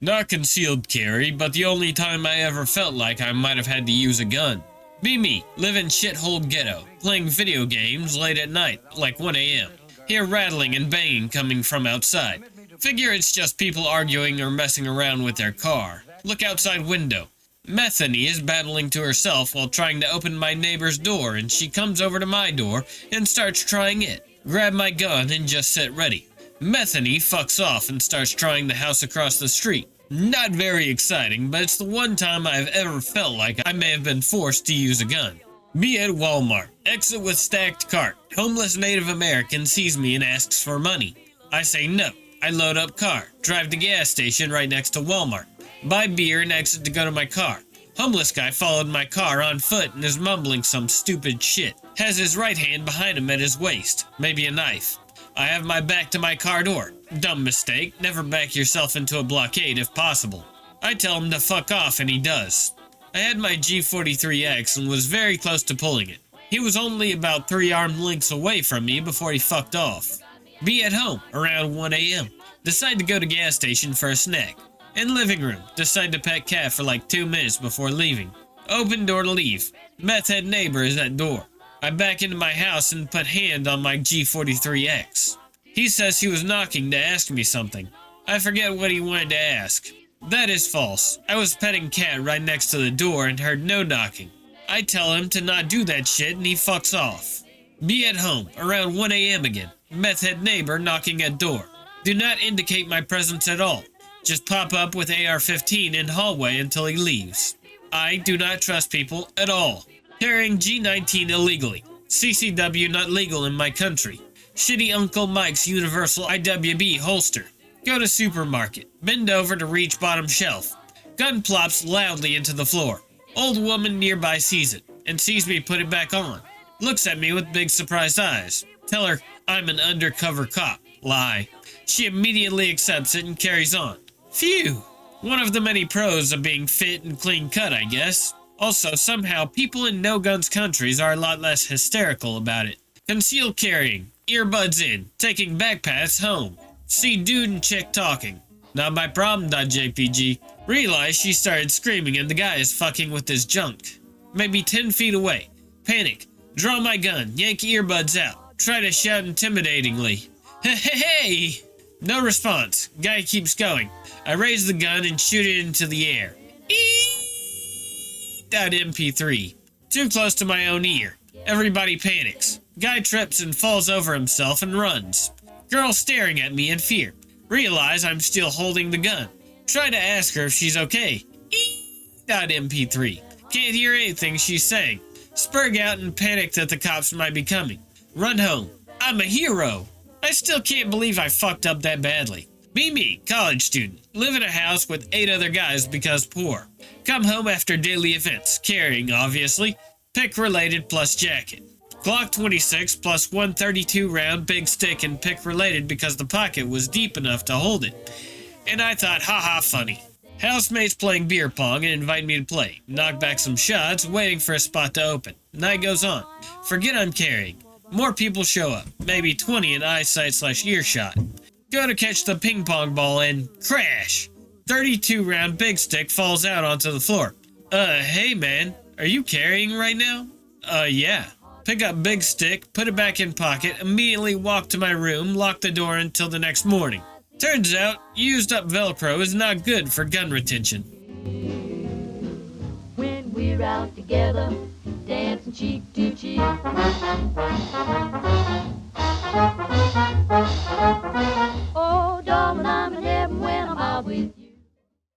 Not concealed carry, but the only time I ever felt like I might have had to use a gun. Be me, live in shithole ghetto, playing video games late at night, like 1 a.m. Hear rattling and banging coming from outside. Figure it's just people arguing or messing around with their car. Look outside window. Methany is battling to herself while trying to open my neighbor's door, and she comes over to my door and starts trying it. Grab my gun and just sit ready. Methany fucks off and starts trying the house across the street. Not very exciting, but it's the one time I've ever felt like I may have been forced to use a gun. Be at Walmart. Exit with stacked cart. Homeless Native American sees me and asks for money. I say no. I load up car. Drive to gas station right next to Walmart. Buy beer and exit to go to my car. Homeless guy followed my car on foot and is mumbling some stupid shit. Has his right hand behind him at his waist. Maybe a knife. I have my back to my car door. Dumb mistake. Never back yourself into a blockade if possible. I tell him to fuck off and he does. I had my G43X and was very close to pulling it. He was only about 3 arm lengths away from me before he fucked off. Be at home around 1 a.m. Decide to go to gas station for a snack. In living room. Decide to pet cat for like 2 minutes before leaving. Open door to leave. Meth head neighbor is at door. I back into my house and put hand on my G43X. He says he was knocking to ask me something. I forget what he wanted to ask. That is false. I was petting cat right next to the door and heard no knocking. I tell him to not do that shit and he fucks off. Be at home around 1 a.m. again. Meth head neighbor knocking at door. Do not indicate my presence at all. Just pop up with AR-15 in hallway until he leaves. I do not trust people at all. Carrying G19 illegally. CCW not legal in my country. Shitty Uncle Mike's Universal IWB holster. Go to supermarket. Bend over to reach bottom shelf. Gun plops loudly into the floor. Old woman nearby sees it and sees me put it back on. Looks at me with big surprised eyes. Tell her I'm an undercover cop. Lie. She immediately accepts it and carries on. Phew. One of the many pros of being fit and clean cut, I guess. Also, somehow, people in no-guns countries are a lot less hysterical about it. Concealed carrying. Earbuds in. Taking backpaths home. See dude and chick talking. Not my problem.jpg. Realize she started screaming and the guy is fucking with his junk. Maybe 10 feet away. Panic. Draw my gun. Yank earbuds out. Try to shout intimidatingly. Hey, hey, hey! No response. Guy keeps going. I raise the gun and shoot it into the air. MP3. Too close to my own ear. Everybody panics. Guy trips and falls over himself and runs. Girl staring at me in fear. Realize I'm still holding the gun. Try to ask her if she's okay. MP3. Can't hear anything she's saying. Spurg out and panic that the cops might be coming. Run home. I'm a hero. I still can't believe I fucked up that badly. Be me, college student. Live in a house with 8 other guys because poor. Come home after daily events, carrying, obviously. Pick related plus jacket. Glock 26 plus 132 round big stick and pick related because the pocket was deep enough to hold it. And I thought, haha, funny. Housemates playing beer pong and invite me to play. Knock back some shots, waiting for a spot to open. Night goes on. Forget I'm carrying. More people show up. Maybe 20 in eyesight/earshot. Go to catch the ping pong ball and crash. 32 round big stick falls out onto the floor. Hey man, are you carrying right now? Yeah. Pick up big stick, put it back in pocket, immediately walk to my room, lock the door until the next morning. Turns out, used up Velcro is not good for gun retention. When we're out together, dancing cheek to cheek.